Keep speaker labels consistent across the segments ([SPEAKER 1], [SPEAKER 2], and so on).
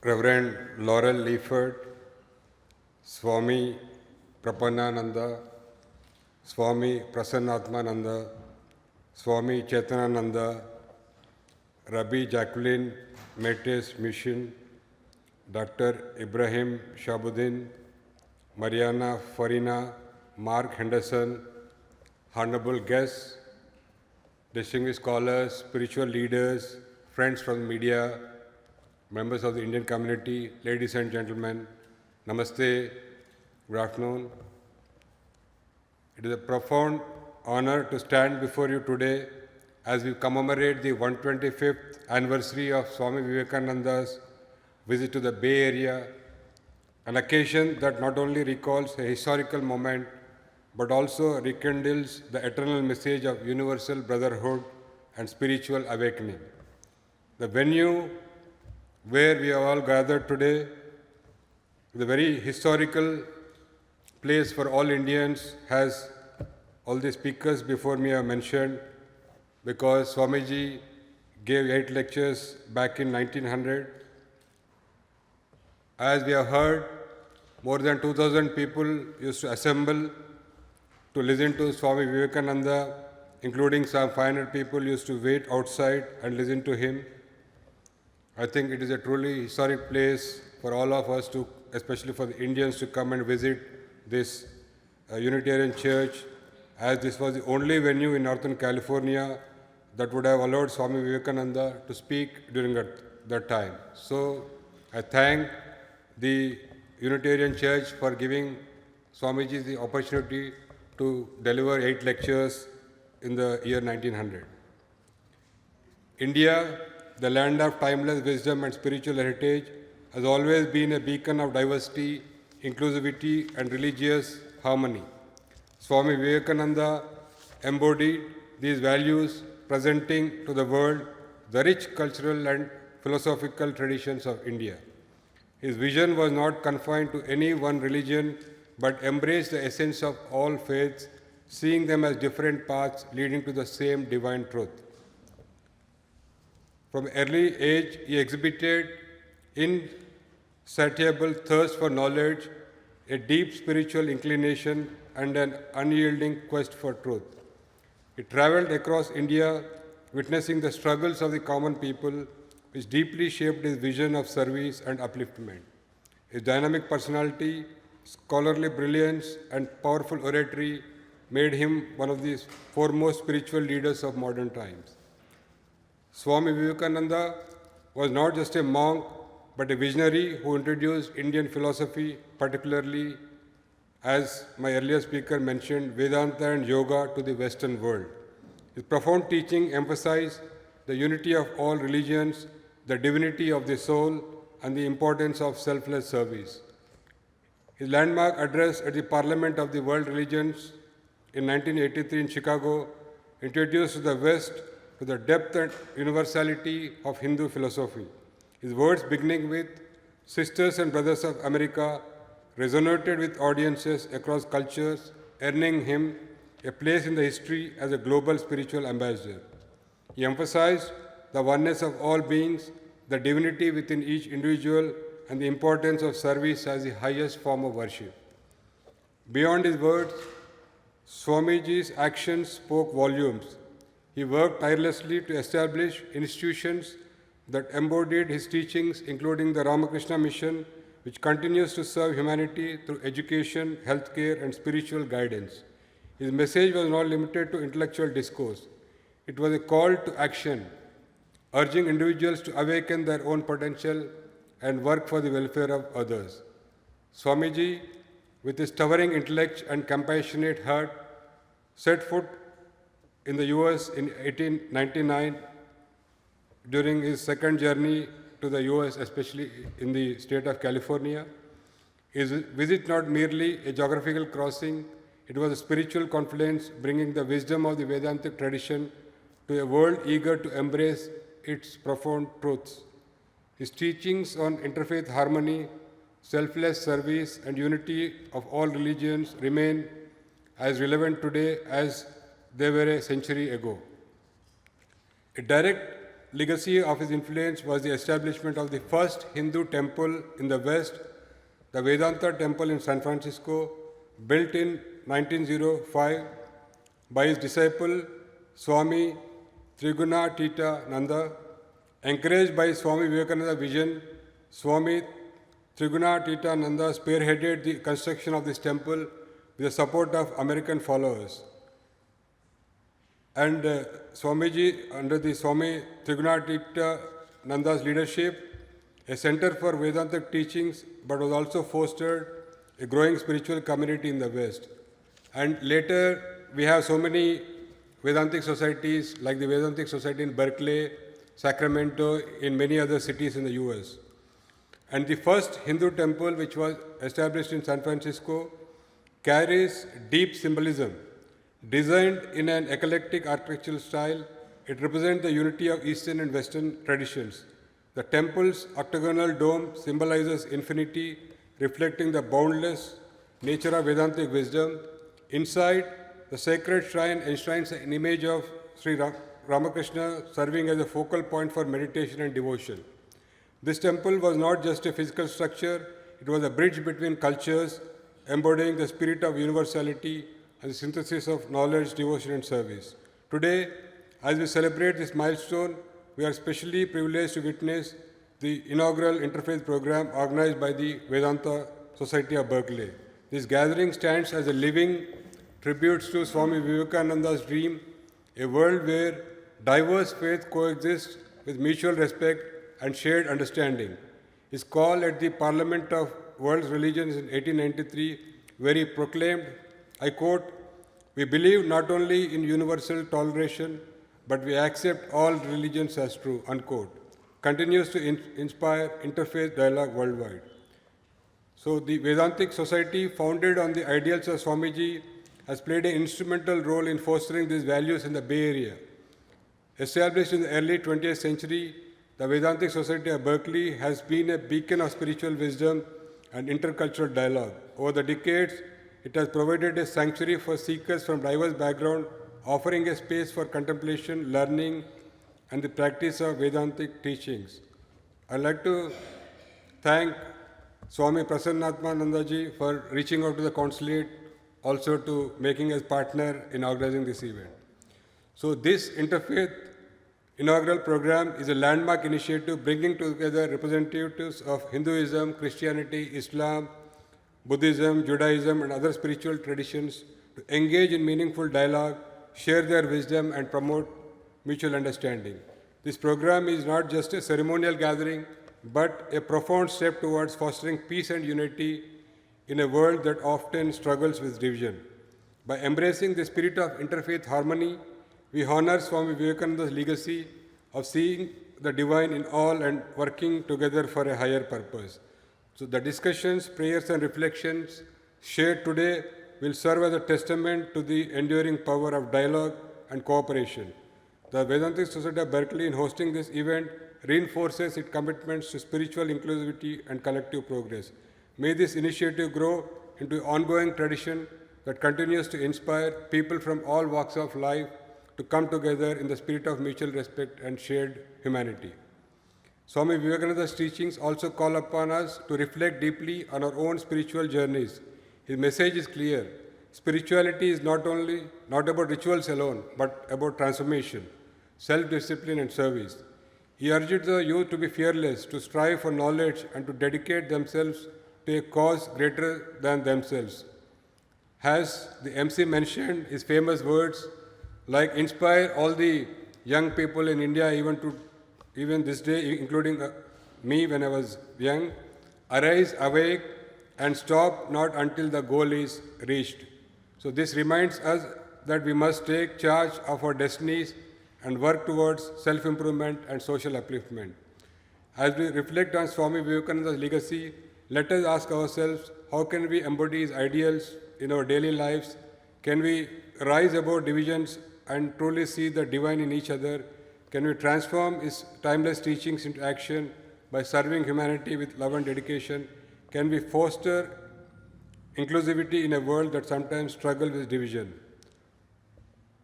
[SPEAKER 1] Reverend Laurel Leaford, Swami Prapanananda, Swami Prasannatmananda, Swami Chetanananda, Rabbi Jacqueline Metes Mission, Dr. Ibrahim Shabuddin, Mariana Farina, Mark Henderson, honorable guests, distinguished scholars, spiritual leaders, friends from the media, members of the Indian community, ladies and gentlemen, Namaste, good afternoon. It is a profound honor to stand before you today as we commemorate the 125th anniversary of Swami Vivekananda's visit to the Bay Area, an occasion that not only recalls a historical moment but also rekindles the eternal message of universal brotherhood and spiritual awakening. The venue where we are all gathered today is a very historical place for all Indians, as all the speakers before me have mentioned, because Swamiji gave 8 lectures back in 1900. As we have heard, more than 2,000 people used to assemble to listen to Swami Vivekananda, including some 500 people used to wait outside and listen to him. I think it is a truly historic place for all of us to, especially for the Indians, to come and visit this Unitarian church, as this was the only venue in Northern California that would have allowed Swami Vivekananda to speak during that time. So I thank the Unitarian Church for giving Swamiji the opportunity to deliver 8 lectures in the year 1900. India, the land of timeless wisdom and spiritual heritage, has always been a beacon of diversity, inclusivity, and religious harmony. Swami Vivekananda embodied these values, presenting to the world the rich cultural and philosophical traditions of India. His vision was not confined to any one religion, but embraced the essence of all faiths, seeing them as different paths leading to the same divine truth. From early age, he exhibited insatiable thirst for knowledge, a deep spiritual inclination, and an unyielding quest for truth. He traveled across India, witnessing the struggles of the common people, which deeply shaped his vision of service and upliftment. His dynamic personality, scholarly brilliance, and powerful oratory made him one of the foremost spiritual leaders of modern times. Swami Vivekananda was not just a monk, but a visionary who introduced Indian philosophy, particularly, as my earlier speaker mentioned, Vedanta and yoga to the Western world. His profound teaching emphasized the unity of all religions, the divinity of the soul, and the importance of selfless service. His landmark address at the Parliament of the World Religions in 1983 in Chicago introduced the West to the depth and universality of Hindu philosophy. His words, beginning with "Sisters and Brothers of America," resonated with audiences across cultures, earning him a place in the history as a global spiritual ambassador. He emphasized the oneness of all beings, the divinity within each individual, and the importance of service as the highest form of worship. Beyond his words, Swamiji's actions spoke volumes. He worked tirelessly to establish institutions that embodied his teachings, including the Ramakrishna Mission, which continues to serve humanity through education, healthcare, and spiritual guidance. His message was not limited to intellectual discourse. It was a call to action, urging individuals to awaken their own potential and work for the welfare of others. Swamiji, with his towering intellect and compassionate heart, set foot in the US in 1899 during his second journey to the US, especially in the state of California. His visit not merely a geographical crossing, it was a spiritual confluence, bringing the wisdom of the Vedantic tradition to a world eager to embrace its profound truths. His teachings on interfaith harmony, selfless service, and unity of all religions remain as relevant today as they were a century ago. A direct legacy of his influence was the establishment of the first Hindu temple in the West, the Vedanta Temple in San Francisco, built in 1905 by his disciple Swami Trigunatita Nanda. Encouraged by Swami Vivekananda's vision, Swami Trigunatita Nanda spearheaded the construction of this temple with the support of American followers. And Swamiji, under the Swami Trigunatita Nanda's leadership, a center for Vedantic teachings, but was also fostered a growing spiritual community in the West. And later, we have so many Vedantic societies, like the Vedantic Society in Berkeley, Sacramento, in many other cities in the US. And the first Hindu temple, which was established in San Francisco, carries deep symbolism. Designed in an eclectic architectural style, it represents the unity of Eastern and Western traditions. The temple's octagonal dome symbolizes infinity, reflecting the boundless nature of Vedantic wisdom. Inside, the sacred shrine enshrines an image of Sri Ramakrishna, serving as a focal point for meditation and devotion. This temple was not just a physical structure, it was a bridge between cultures, embodying the spirit of universality and the synthesis of knowledge, devotion, and service. Today, as we celebrate this milestone, we are especially privileged to witness the inaugural interfaith program organized by the Vedanta Society of Berkeley. This gathering stands as a living tribute to Swami Vivekananda's dream, a world where diverse faiths coexist with mutual respect and shared understanding. His call at the Parliament of World Religions in 1893, where he proclaimed, I quote, "We believe not only in universal toleration, but we accept all religions as true," unquote, continues to inspire interfaith dialogue worldwide. So the Vedantic Society, founded on the ideals of Swamiji, has played an instrumental role in fostering these values in the Bay Area. Established in the early 20th century, the Vedantic Society of Berkeley has been a beacon of spiritual wisdom and intercultural dialogue. Over the decades, it has provided a sanctuary for seekers from diverse backgrounds, offering a space for contemplation, learning, and the practice of Vedantic teachings. I'd like to thank Swami Prasannatmanandaji for reaching out to the consulate, also to making us partner in organizing this event. So this interfaith inaugural program is a landmark initiative bringing together representatives of Hinduism, Christianity, Islam, Buddhism, Judaism, and other spiritual traditions to engage in meaningful dialogue, share their wisdom, and promote mutual understanding. This program is not just a ceremonial gathering, but a profound step towards fostering peace and unity in a world that often struggles with division. By embracing the spirit of interfaith harmony, we honor Swami Vivekananda's legacy of seeing the divine in all and working together for a higher purpose. So the discussions, prayers, and reflections shared today will serve as a testament to the enduring power of dialogue and cooperation. The Vedantic Society of Berkeley, in hosting this event, reinforces its commitments to spiritual inclusivity and collective progress. May this initiative grow into an ongoing tradition that continues to inspire people from all walks of life to come together in the spirit of mutual respect and shared humanity. Swami Vivekananda's teachings also call upon us to reflect deeply on our own spiritual journeys. His message is clear. Spirituality is not about rituals alone, but about transformation, self-discipline, and service. He urged the youth to be fearless, to strive for knowledge, and to dedicate themselves to a cause greater than themselves. As the MC mentioned, his famous words, like inspire all the young people in India, even this day, including me when I was young, arise, awake, and stop not until the goal is reached. So this reminds us that we must take charge of our destinies and work towards self-improvement and social upliftment. As we reflect on Swami Vivekananda's legacy, let us ask ourselves, how can we embody his ideals in our daily lives? Can we rise above divisions and truly see the divine in each other? Can we transform his timeless teachings into action by serving humanity with love and dedication? Can we foster inclusivity in a world that sometimes struggles with division?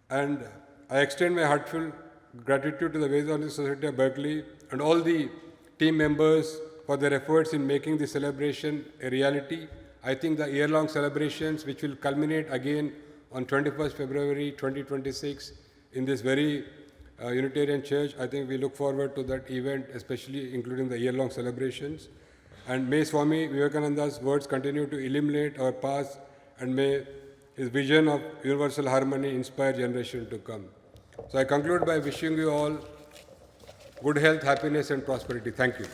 [SPEAKER 1] And I extend my heartfelt gratitude to the Vedanta Society of Berkeley and all the team members for their efforts in making the celebration a reality. I think the year-long celebrations, which will culminate again on 21st February 2026 in this very Unitarian Church, I think we look forward to that event, especially including the year-long celebrations. And may Swami Vivekananda's words continue to illuminate our paths, and may his vision of universal harmony inspire generation to come. So I conclude by wishing you all good health, happiness and prosperity. Thank you.